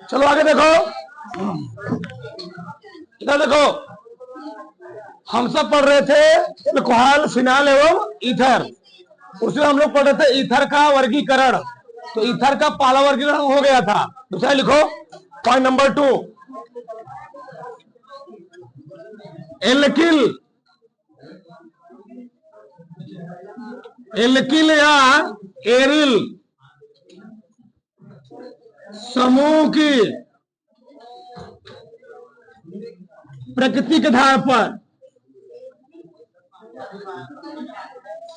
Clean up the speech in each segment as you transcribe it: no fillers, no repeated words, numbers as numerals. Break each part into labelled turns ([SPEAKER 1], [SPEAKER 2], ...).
[SPEAKER 1] चलो आगे देखो, इधर देखो। हम सब पढ़ रहे थे अल्कोहल, फिनाल एवं ईथर। उसमें हम लोग पढ़ रहे थे ईथर का वर्गीकरण। तो ईथर का पहला वर्गीकरण हो गया था। दूसरा लिखो, पॉइंट नंबर 2, एल्किल। एल्किल या एरिल समूह की प्रकृति के आधार पर,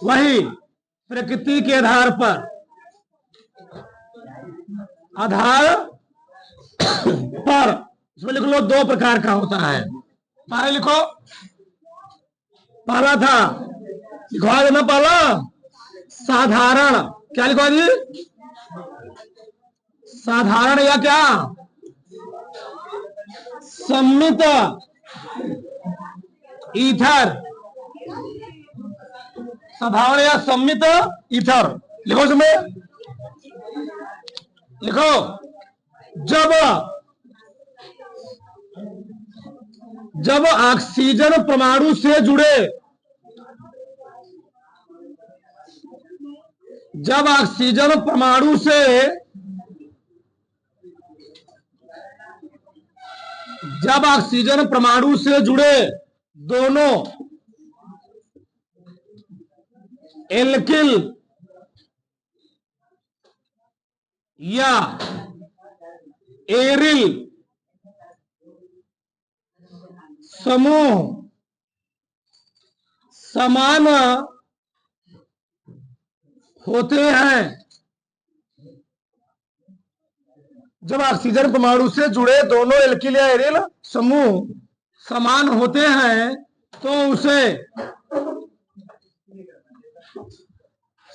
[SPEAKER 1] वही प्रकृति के आधार पर, इसमें लिख लो 2 प्रकार का होता है। पहले लिखो, पहला था, लिखवा देना पहला, साधारण। क्या लिखवा दी? साधारण या क्या सम्मित ईथर। साधारण या सम्मित ईथर लिखो। इसमें लिखो, जब ऑक्सीजन परमाणु से जुड़े, जब ऑक्सीजन परमाणु से, जब ऑक्सीजन परमाणु से जुड़े दोनों एल्किल या एरिल समूह समान होते हैं, जब ऑक्सीजन परमाणु से जुड़े दोनों एल्किल या एरिल समूह समान होते हैं तो उसे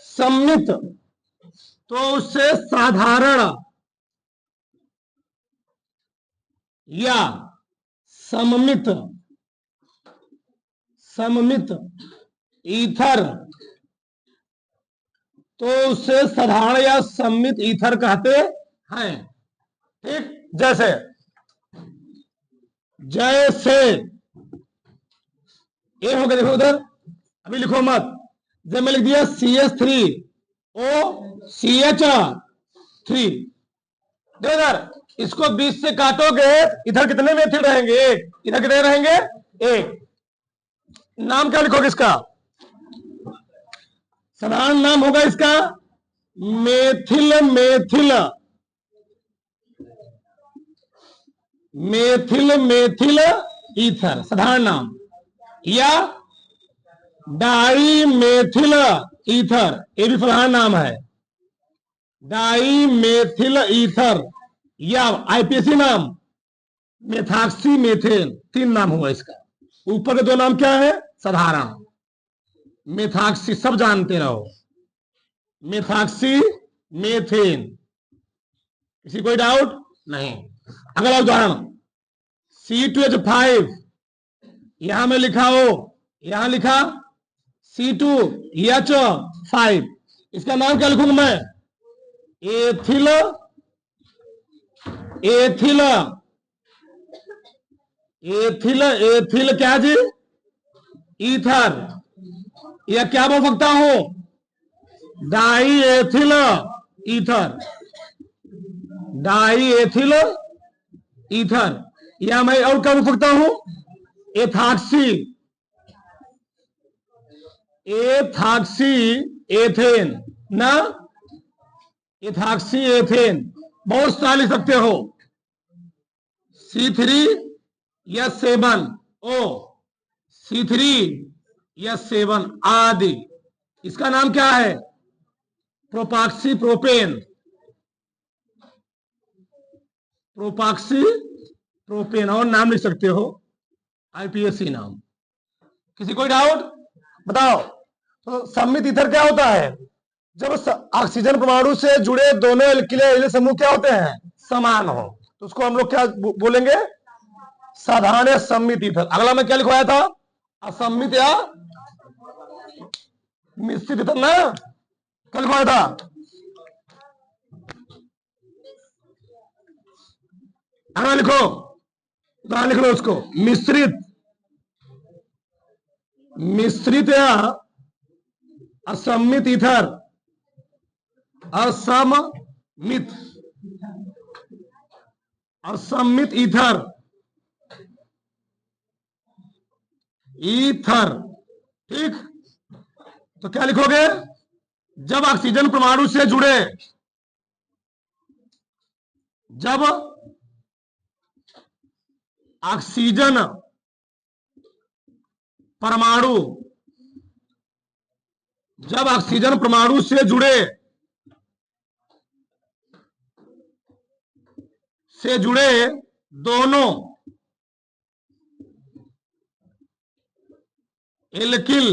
[SPEAKER 1] सम्मित, तो उससे साधारण या सममित, सममित ईथर, तो उससे साधारण या सम्मित ईथर कहते हैं। ठीक, जैसे जैसे ये हो गया, देखो उधर, अभी लिखो मत। जब मैं लिख दिया CH3OCH3, देखो इधर, इसको 20 से काटोगे, इधर कितने मेथिल रहेंगे? 1। इधर कितने रहेंगे? 1। नाम क्या लिखोगे इसका? साधारण नाम होगा इसका methyl, methyl, methyl, methyl ether, साधारण नाम। या डाई मेथिल ईथर, ये भी साधारण नाम है, डाई मेथिल ईथर। या आईपीएसी नाम मेथॉक्सी मेथेन, 3 नाम हुआ इसका। ऊपर के 2 नाम क्या है? साधारण। मेथॉक्सी सब जानते रहो, मेथॉक्सी मेथेन। किसी कोई डाउट नहीं? अगला उदाहरण, C2H5, यहां में लिखा हो, यहां लिखा C2H5, इसका नाम क्या लिखूंगा मैं? एथिल, एथिल, एथिल, एथिल क्या जी? ईथर। या क्या बोल सकता हूं? Die ethyl ether, die ethyl ether. या मैं और क्या बोल सकता हूं? एथॉक्सी, एथॉक्सी एथेन ना, एथॉक्सी एथेन। बहुत सारे लिख सकते हो, C3H7O, C3H7 आदि। इसका नाम क्या है? प्रोपाक्सी प्रोपेन, प्रोपाक्सी प्रोपेन, और नाम लिख सकते हो आईपीएससी नाम। किसी कोई डाउट? बताओ। तो सम्मित ईथर क्या होता है? जब ऑक्सीजन परमाणु से जुड़े दोनों एल्किल या एरिल समूह क्या होते हैं? समान हो, तो उसको हम लोग क्या बोलेंगे? साधारण या सम्मित ईथर। अगला मैं क्या लिखवाया था? असम्मित या मिश्रित ईथर ना, क्या लिखवाया था? अगला लिखो, तो लिख लो उसको, मिश्रित, मिश्रित या असमित ईथर, असमित, असमित ईथर, ईथर। ठीक, तो क्या लिखोगे, जब ऑक्सीजन परमाणु से जुड़े, जब ऑक्सीजन परमाणु, जब ऑक्सीजन परमाणु से जुड़े, से जुड़े दोनों एल्किल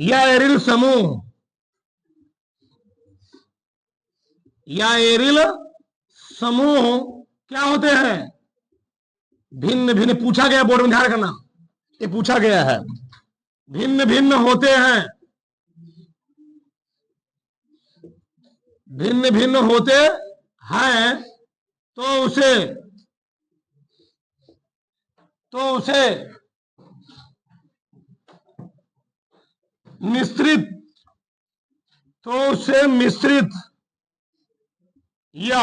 [SPEAKER 1] या एरिल समूह, या एरिल समूह क्या होते हैं, भिन्न भिन्न, पूछा गया बोर्ड में, ध्यान रखना, ये पूछा गया है, भिन्न भिन्न होते हैं, भिन्न भिन्न होते हैं, तो उसे मिश्रित, तो उसे मिश्रित या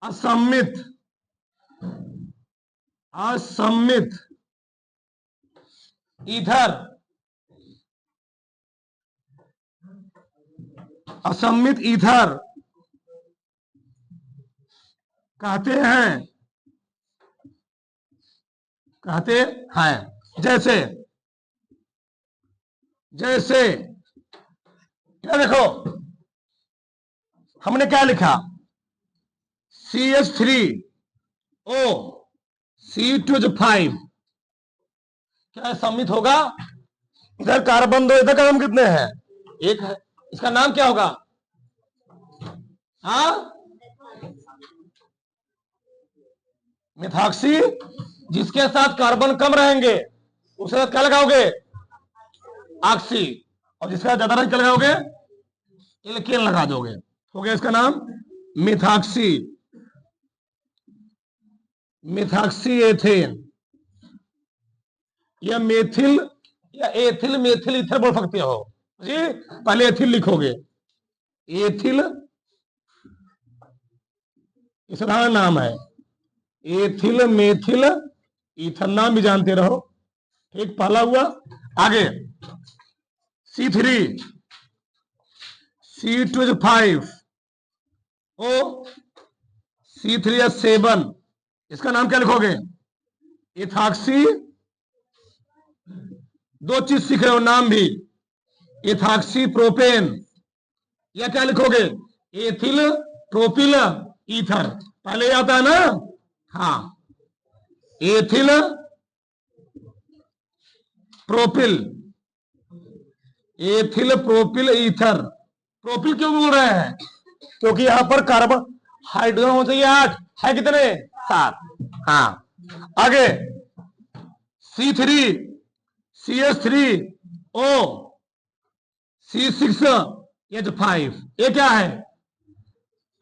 [SPEAKER 1] असमित, असमित ईथर, असमित ईथर कहते हैं, कहते हैं। जैसे, जैसे क्या देखो, हमने क्या लिखा, CH3O C2H5, क्या सम्मित होगा, इधर कार्बन दो, इधर कार्बन कितने हैं, एक है, इसका नाम क्या होगा, हाँ, मिथॉक्सी। जिसके साथ कार्बन कम रहेंगे उसके साथ क्या लगाओगे, ऑक्सी, और जिसके साथ ज्यादा रहेंगे क्या लगाओगे, एल्केन लगा दोगे, हो गया इसका नाम मिथॉक्सी, मिथॉक्सी एथेन, या मेथिल या एथिल मेथिल ईथर बोल सकते हो जी। पहले एथिल लिखोगे, एथिल साधारण नाम है, एथिल मेथिल ईथर, नाम भी जानते रहो। ठीक, पहला हुआ। आगे C3 C2H5 O C3H7, इसका नाम क्या लिखोगे, इथॉक्सी, दो चीज सीख रहे हो नाम भी, इथॉक्सी प्रोपेन, या क्या लिखोगे, एथिल प्रोपिल ईथर, पहले आता है ना, हाँ, ethyl propyl, ethyl propyl ether. Propyl क्यों बोल रहे हैं, क्योंकि यहां पर कार्बन हाइड्रोजन हो चाहिए 8, है कितने, 7। हाँ, आगे C3 CH3O C6H5, ये क्या है,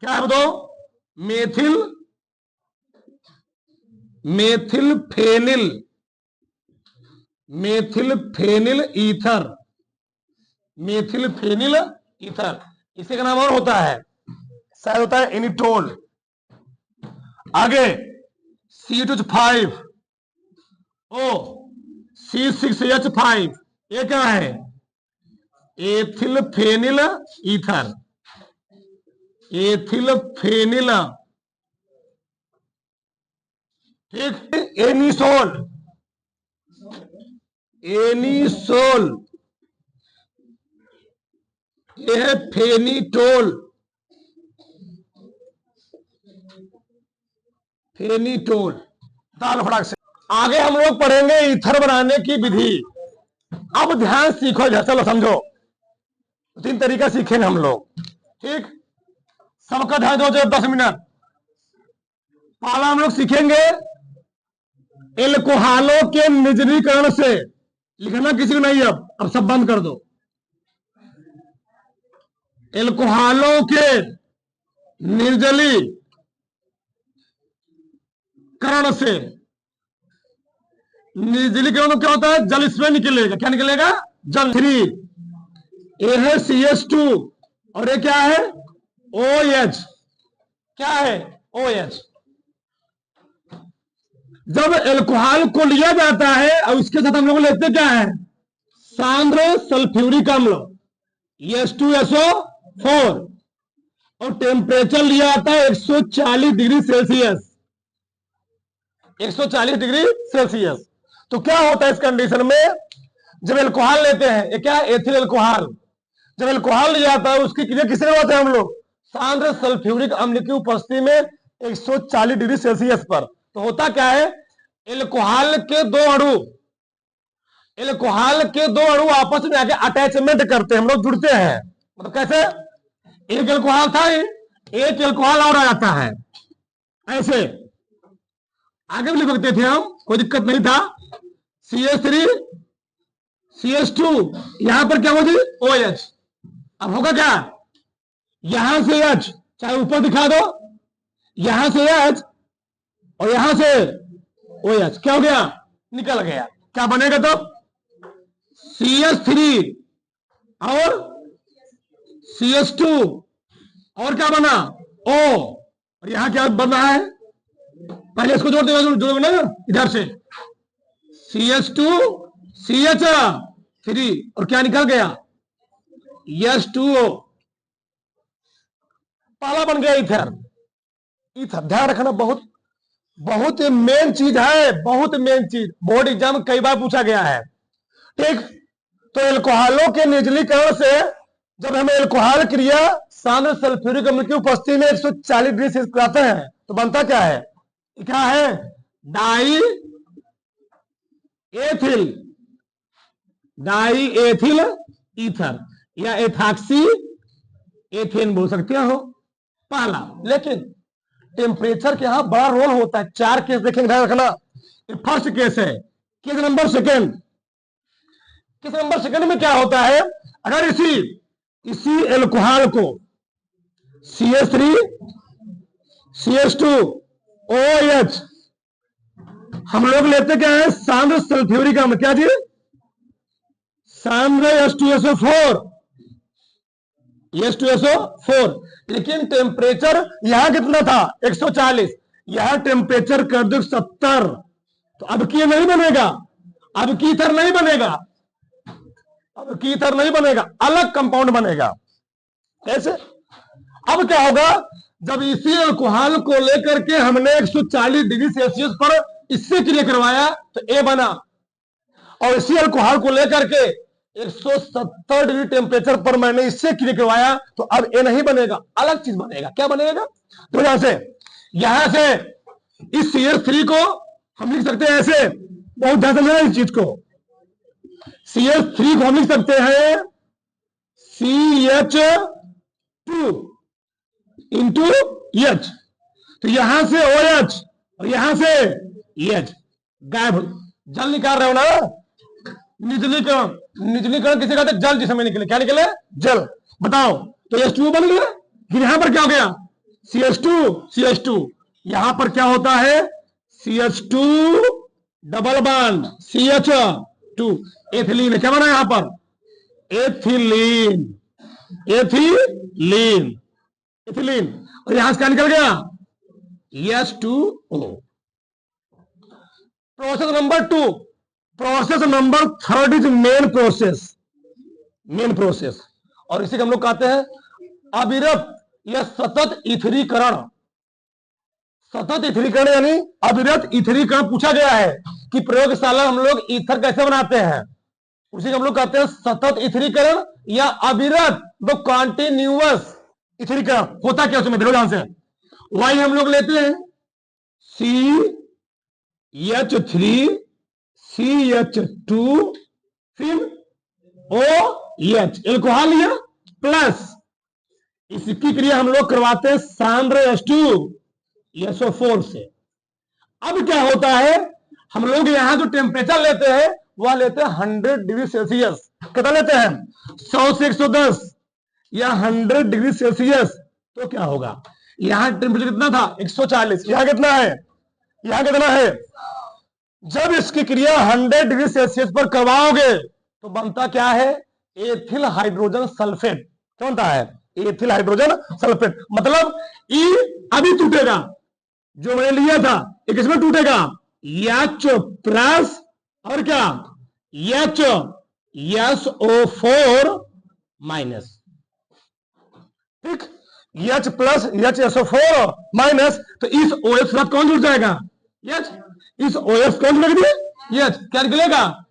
[SPEAKER 1] क्या है बताओ, methyl, methyl phenyl, methyl phenyl ether, methyl phenyl ether. इसी का नाम और होता है, शायद होता है एनिटोल। आगे C2H5 O C6H5, ये क्या है, ethyl phenyl ether, ethyl phenyl. ठीक, एनिसोल, एनिसोल, यह है फेनिटोल, फेनिटोल। दाल फटाक से आगे हम लोग पढ़ेंगे ईथर बनाने की विधि। अब ध्यान सीखो, चलो समझो, 3 तरीका सीखेंगे हम लोग। ठीक, सबका ध्यान दो, 10 मिनट। पहला हम लोग सीखेंगे एल्कोहलों के निर्जलीकरण से, लिखना किसी को नहीं, अब सब बंद कर दो। एल्कोहलों के निर्जलीकरण करण से निर्जलीकरण में क्या होता है, जल इसमें निकलेगा, क्या निकलेगा, जल। 3 ए है CH2 और ये क्या है OH, क्या है OH। जब एल्कोहल को लिया जाता है और उसके साथ हम लोग लेते क्या है, सांद्र सल्फ्यूरिक अम्ल H2SO4 और टेम्परेचर लिया जाता है 140 डिग्री सेल्सियस, 140 डिग्री सेल्सियस। तो क्या होता है इस कंडीशन में, जब एल्कोहल लेते हैं, ये क्या है एथिल एल्कोहल, जब एल्कोहल लिया जाता है उसकी क्रिया किससे करवाते हैं हम लोग, सांद्र सल्फ्यूरिक अम्ल की उपस्थिति में 140 डिग्री सेल्सियस पर। तो होता क्या है, एल्कोहल के दो अणु आपस में आके अटैचमेंट करते हैं, हम लोग जुड़ते हैं। मतलब कैसे, एक एल्कोहल था, एक एल्कोहल और आ जाता है, ऐसे आगे भी लिख सकते थे हम, कोई दिक्कत नहीं था। CH3 CH2 यहां पर क्या होगी OH। अब होगा क्या, यहां से H, चाहे ऊपर दिखा दो, यहां से H और यहां से OH, क्या हो गया, निकल गया। क्या बनेगा तब, CH3 और CH2 और क्या बना O, और यहां क्या बन रहा है, पहले इसको जोड़ देगा, जोड़ ना इधर से CH2 CH3 और क्या निकल गया H2O, पहला बन गया ईथर। ईथर ध्यान रखना, बहुत बहुत मेन चीज है, बहुत मेन चीज, बोर्ड एग्जाम में कई बार पूछा गया है। ठीक, तो एल्कोहलों के निर्जलीकरण से जब हमें एल्कोहल क्रिया सांद्र सल्फ्यूरिक अम्ल की उपस्थिति में 140 डिग्री सेल्सियस कराते हैं तो बनता क्या है, क्या है, डाई एथिल ईथर या एथॉक्सी एथेन बोल सकते हो पहला। लेकिन टेम्परेचर के यहां बड़ा रोल होता है। 4 केस देखेंगे, ध्यान रखना। फर्स्ट केस है, केस नंबर सेकंड में क्या होता है, अगर इसी एल्कोहल को CH3 CH2 OH हम लोग लेते क्या है, सांद्र सल्फ्यूरिक अम्ल, क्या जी, सांद्र H2SO4। लेकिन टेम्परेचर यहां कितना था 140, यहां टेम्परेचर कर दो 70, तो अब की नहीं बनेगा, अब की ईथर नहीं बनेगा, अब की ईथर नहीं बनेगा, अलग कंपाउंड बनेगा। कैसे, अब क्या होगा, जब इसी अल्कोहल को लेकर के हमने 140 डिग्री सेल्सियस पर इससे क्रिया करवाया तो ए बना, और इसी अल्कोहल को लेकर के 170 डिग्री टेम्परेचर पर मैंने इससे क्रिया करवाया तो अब ए नहीं बनेगा, अलग चीज बनेगा। क्या बनेगा, तो यहां से इस CH3 को हम लिख सकते हैं ऐसे, बहुत ध्यान से इस चीज को, CH3 को हम लिख सकते हैं CH2 इंटू H, तो यहां से OH और यहां से H, गायब, जल निकाल रहे हो ना, निजलीकरण किसे कहते हैं, जल जिसमें निकले, क्या निकले, जल। बताओ, तो H2O बन गया, फिर यहां पर क्या हो गया, CH2 यहां पर क्या होता है, CH2 double bond CH2 ethylene, क्या बना यहां पर, एथिलीन, और यहां से क्या निकल गया, H2O। Process number 2, process number 3 is main process, और इसी को हम लोग कहते हैं अविरत या सतत इथरीकरण। सतत इथरीकरण यानी अविरत इथरीकरण। पूछा गया है कि प्रयोगशाला हम लोग ईथर कैसे बनाते हैं, उसी को हम लोग कहते हैं सतत इथरीकरण या अविरत द कॉन्टिन्यूअस इथरीकरण। होता क्या उसमें, देखो ध्यान से, वाई हम लोग लेते हैं CH3 CH2 फिर OH, एल्कोहल लिया, प्लस इसकी क्रिया हम लोग करवाते हैं सांद्र H2SO4 से। अब क्या होता है, हम लोग यहां जो टेम्परेचर लेते हैं वह लेते हैं 100 डिग्री सेल्सियस। कितना लेते हैं, 100 से 110 या 100 डिग्री सेल्सियस। तो क्या होगा, यहां टेम्परेचर कितना था 140, यहां कितना है यहां कितना है? जब इसकी क्रिया 100 डिग्री सेल्सियस पर करवाओगे तो बनता क्या है? Ethyl hydrogen sulphate. क्या बनता है? Ethyl hydrogen sulphate. मतलब ई अभी टूटेगा, जो मैंने लिया था ये किसमें टूटेगा? एच प्लस और क्या? H SO4 minus. ठीक, H plus H SO4 minus, तो इस OH के साथ कौन जुड़ जाएगा? एच। इस OH कौन जुड़ेगा? एच। क्या निकलेगा?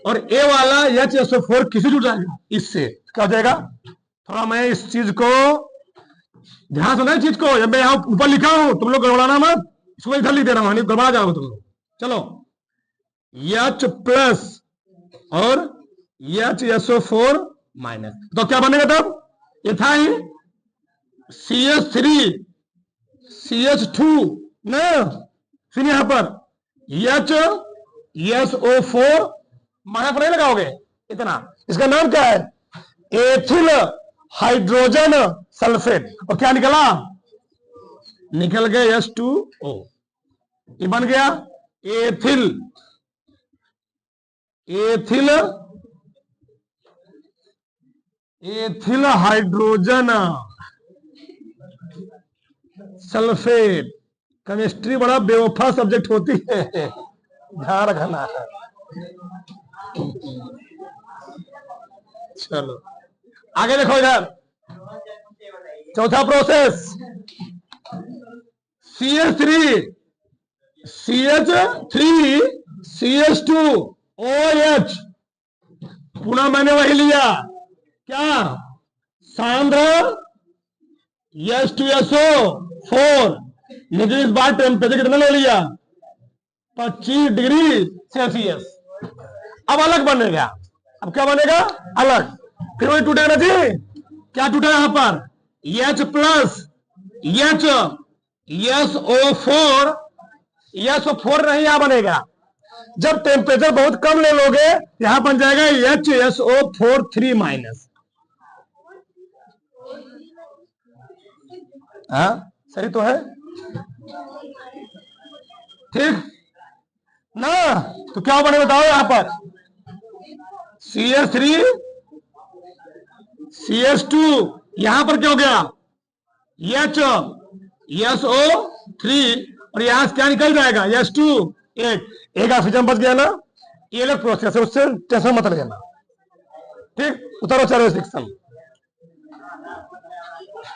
[SPEAKER 1] और ए वाला एच SO4 किसे जुड़ जाएगा? इससे। क्या हो जाएगा? थोड़ा मैं इस चीज को ध्यान सुना, इस चीज को जब मैं यहां ऊपर लिखा हूं तुम लोग गड़बड़ाना मत, इसको इधर लिख दे रहा हूं, नहीं गड़बड़ा जाओगे तुम लोग। चलो, एच प्लस और एच SO4 माइनस, तो क्या बनेगा तब? इथाइल CH3 CH2 ना, फिर यहां पर एच SO4 माइनस पर नहीं लगाओगे इतना। इसका नाम क्या है? Ethyl hydrogen sulphate. और क्या निकला? निकल गया H2O। ये बन गया ethyl ethyl ethyl hydrogen sulphate. Chemistry बड़ा बेवफा सब्जेक्ट होती है, ध्यान रखना है। चलो आगे देखो इधर, चौथा प्रोसेस CH3 CH2OH। पुनः मैंने वही लिया, क्या? सांद्र H2SO4, लेकिन इस बार टेम्परेचर कितना ले लिया? 25 डिग्री सेल्सियस। अब अलग बनेगा। अब क्या बनेगा? अलग। फिर वही टूटेगा जी। क्या टूटा यहां पर? H प्लस एच SO4 नहीं यहां बनेगा। जब टेम्परेचर बहुत कम ले लोगे यहां बन जाएगा HSO4 3 माइनस। हाँ सही तो है, ठीक ना? तो क्या बने बताओ यहां पर? CH3 CH2, यहां पर क्या हो गया? SO3, और यहां से क्या निकल जाएगा? H2। एक ऑक्सीजन बच गया ना, ये अलग प्रोसेस है, उससे टेंशन मत लेना। ठीक, उतारो चारो सेक्शन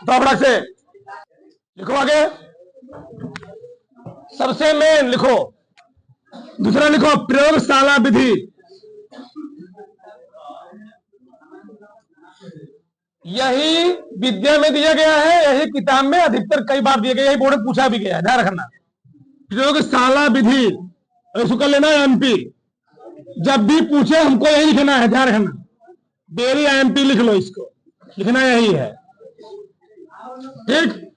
[SPEAKER 1] तो से लिखो आगे। सबसे मेन लिखो, दूसरा लिखो प्रयोगशाला विधि। यही विद्या में दिया गया है, यही किताब में अधिकतर कई बार दिया गया, यही बोर्ड में पूछा भी गया है, ध्यान रखना। प्रयोगशाला विधि, इसको कर लेना MP। जब भी पूछे हमको यही लिखना है, ध्यान रखना। डेली MP लिख लो, इसको लिखना यही है। ठीक,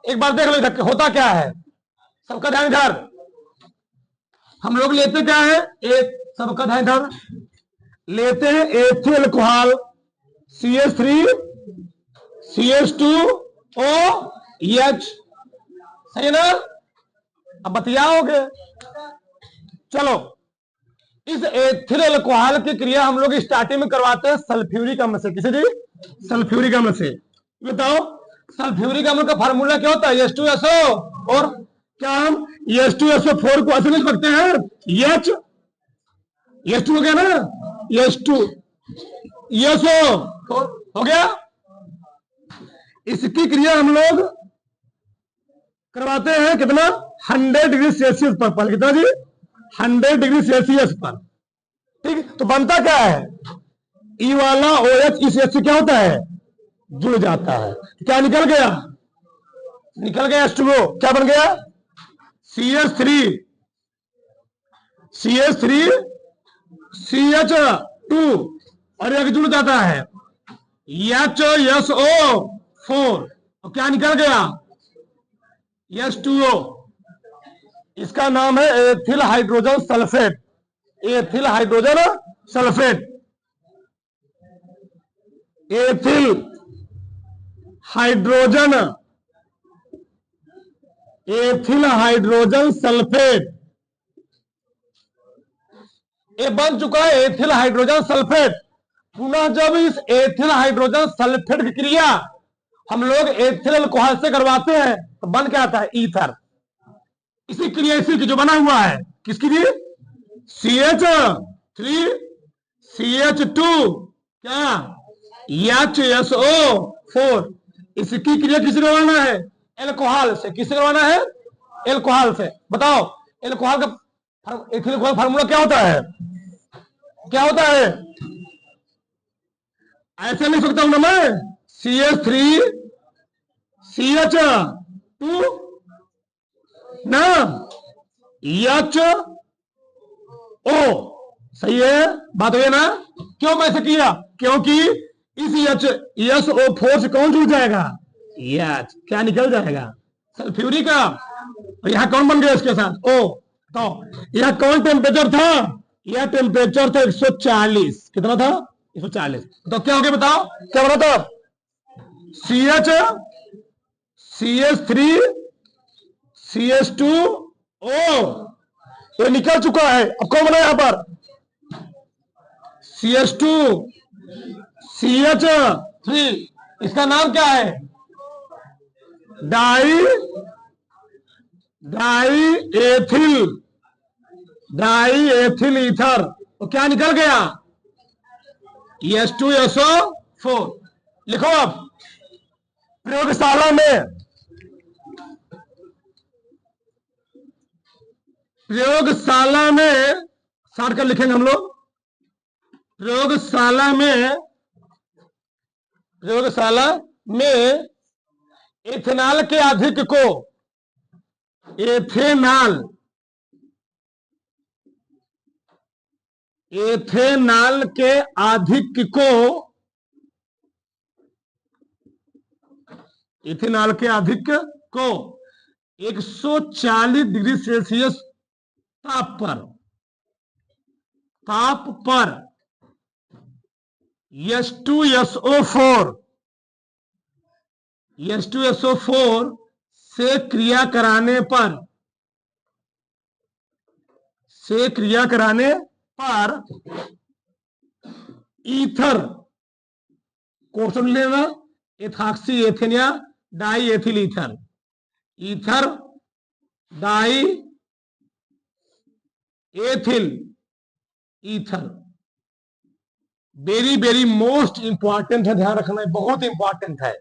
[SPEAKER 1] एक बार देख लो होता क्या है, सबका ध्यान इधर। हम लोग लेते क्या है? एक, सबका ध्यान इधर, लेते हैं एथिल अल्कोहल CH3 CH2OH, सही ना? अब बतियाओगे। चलो, इस एथिल अल्कोहल की क्रिया हम लोग स्टार्टिंग में करवाते हैं सल्फ्यूरिक अम्ल से। किसे जी? सल्फ्यूरिक अम्ल से। बताओ, सल्फ्यूरिक अम्ल का फार्मूला क्या होता है? H2SO, और क्या हम H2SO4 को ऐसे लिख सकते हैं? H2 हो गया ना, H2SO हो गया। इसकी क्रिया हम लोग करवाते हैं कितना? 100 डिग्री सेल्सियस पर। कितना जी? 100 डिग्री सेल्सियस पर। ठीक, तो बनता क्या है? ई वाला OH इस H से क्या होता है? जुड़ जाता है। क्या निकल गया? निकल गया H2O। क्या बन गया? CH3 CH2, और एक जुड़ जाता है HSO4, और क्या निकल गया? H2O। इसका नाम है ethyl hydrogen sulphate. Ethyl hydrogen sulphate, ethyl hydrogen ethyl hydrogen sulphate, ये बन चुका है एथिल हाइड्रोजन सल्फेट। पुनः जब इस एथिल हाइड्रोजन सल्फेट की क्रिया हम लोग एथिल अल्कोहल से करवाते हैं तो बन क्या आता है, ईथर। इसी क्रिया इसी की जो बना हुआ है, किसकी भी, CH3 CH2 क्या, HSO4। इसकी क्रिया किससे करवाना है, एल्कोहल से। किससे करवाना है, एल्कोहल से। बताओ एल्कोहल का एथिल अल्कोहल फार्मूला क्या होता है, क्या होता है, ऐसे लिख सकता हूं ना मैं, CH3 CH2 ना, HO। सही है, बात हुई ना। क्यों कैसे किया, क्योंकि इस SO4 से कौन जुड़ जाएगा, H, क्या निकल जाएगा, सल्फ्यूरिक का। और यहां कौन बन गया इसके साथ, O। तो यह कौन टेम्परेचर था, यह टेम्परेचर था 140। कितना था, 140। तो क्या हो गया बताओ, क्या बना था, CH3 CH2O। ये निकल चुका है। अब कौन बना यहां पर, CH2 CH3। इसका नाम क्या है, डाई एथिल ईथर। तो क्या निकल गया, H2SO4। लिखो अब, प्रयोगशाला में शॉर्ट कर लिखेंगे हम लोग। प्रयोगशाला में इथेनॉल के अधिक को, एथेनॉल के अधिक को, इथेनॉल के अधिक को 140 डिग्री सेल्सियस ताप पर H2SO4 से क्रिया कराने पर ईथर क्वेश्चन लेना, एथॉक्सी एथेन या die ethyl ether, ether die ethyl ether. Very very most important है, ध्यान रखना है, बहुत इंपॉर्टेंट है,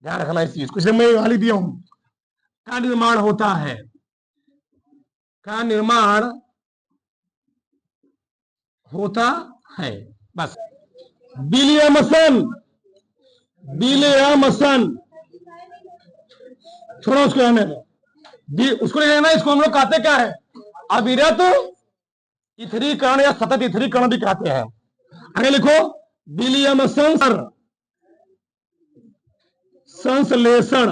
[SPEAKER 1] ध्यान रखना इस चीज को। इसलिए मैं गाली दिया हूं। का निर्माण होता है, का निर्माण होता है, बस। विलियमसन छोड़ो उसको, रहने दो, उसको नहीं लेना। इसको हम लोग कहते क्या है, अविरत इथरीकरण या सतत इथरीकरण भी कहते हैं। आगे लिखो, विलियमसन संश्लेषण।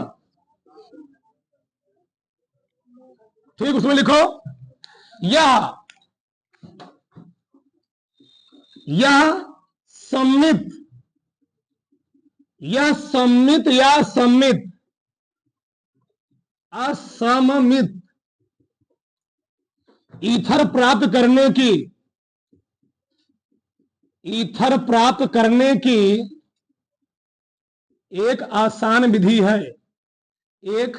[SPEAKER 1] ठीक, उसमें लिखो, यह सम्मित या असममित ईथर प्राप्त करने की एक आसान विधि है। एक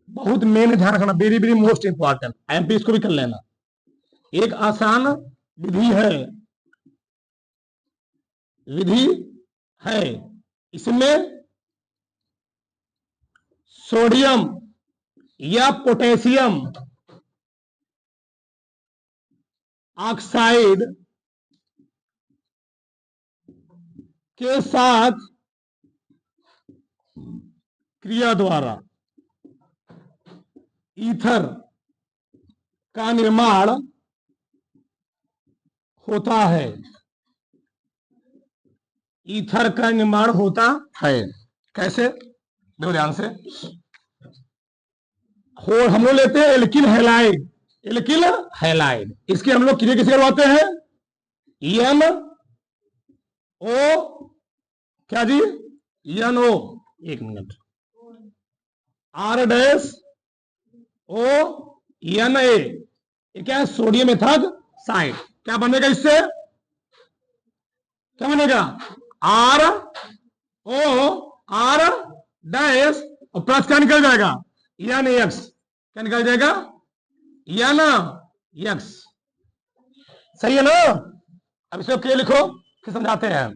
[SPEAKER 1] बहुत मेन, ध्यान रखना, very very most important, MP इसको भी कर लेना। एक आसान विधि है, इसमें सोडियम या पोटेशियम ऑक्साइड के साथ क्रिया द्वारा ईथर का निर्माण होता है। ईथर का निर्माण होता है, कैसे, देखो ध्यान से। हम लोग लेते हैं एल्किल हैलाइड। इसकी हम लोग क्रिया किसे करवाते हैं, NO, क्या जी, NO, एक minute, R dash O N A, ये क्या है? Sodium ethoxide. क्या बनेगा इससे? क्या बनेगा? आर ओ आर डैश और प्लस क्या निकल जाएगा? N X. क्या निकल जाएगा? N X. सही है ना? अब इसको क्या लिखो, फिर समझाते हैं।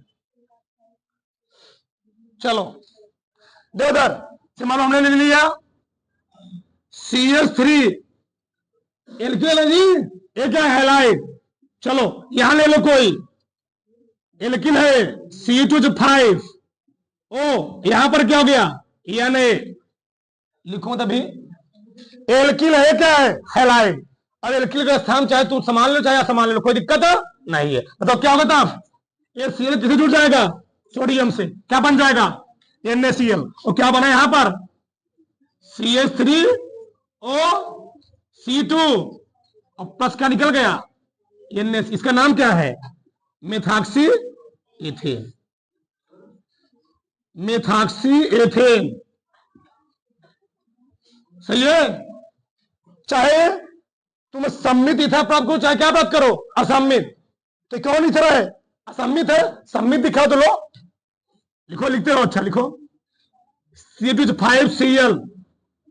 [SPEAKER 1] चलो दे उधर से, मानो हमने लिख लिया CH3 एल्किल है जी, ये क्या है? हैलाइड। चलो यहां ले लो कोई एल्किल है C2H5 ओ, यहां पर क्या हो गया? Na। लिखो तभी, एल्किल है क्या है? हैलाइड। अब एल्किल का स्थान चाहे तू संभाल लो चाहे संभाल लो, कोई दिक्कत नहीं है। बताओ क्या होगा? ये Cl किसे जुड़ जाएगा? सोडियम से। क्या बन जाएगा? NaCl। और क्या बना यहां पर? CH3O और प्लस क्या निकल गया? Na। इसका नाम क्या है? Methoxy ethane. Methoxy ethane. सही है? चाहे तुम सम्मित ईथर प्राप्त करो चाहे क्या प्राप्त करो, असम्मित। तो कौन ईथर है? असम्मित है। सम्मित दिखाओ तो लो, लिखो, लिखते रहो। अच्छा लिखो, C2H5Cl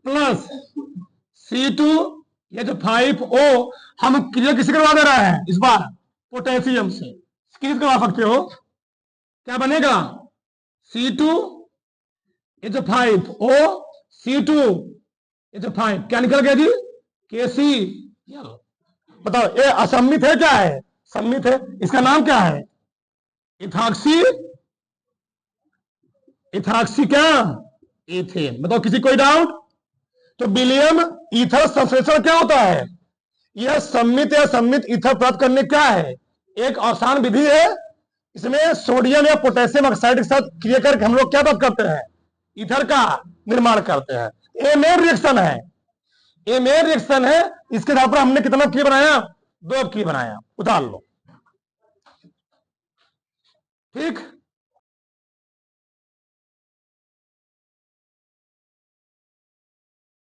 [SPEAKER 1] प्लस C2H5O। हम क्रिया किसी करवा दे रहे हैं इस बार? पोटेशियम से। किस करवा सकते हो? क्या बनेगा? C2H5O C2H5 क्या निकल गया जी? KCl। बताओ ये असम्मित है क्या है? सम्मित है। इसका नाम क्या है? इथॉक्सी। इथॉक्सी क्या? एथेन। बताओ किसी कोई डाउट? तो विलियम ईथर संश्लेषण क्या होता है? यह सम्मित या सम्मित ईथर प्राप्त करने क्या है? एक आसान विधि है। इसमें सोडियम या पोटेशियम ऑक्साइड के साथ क्रिया करके हम लोग क्या प्राप्त करते हैं? ईथर का निर्माण करते हैं। ये मेन रिएक्शन है, ये मेन रिएक्शन है। इसके आधार पर हमने कितना क्रिया बनाया? 2 क्रिया बनाया। उतार लो। ठीक।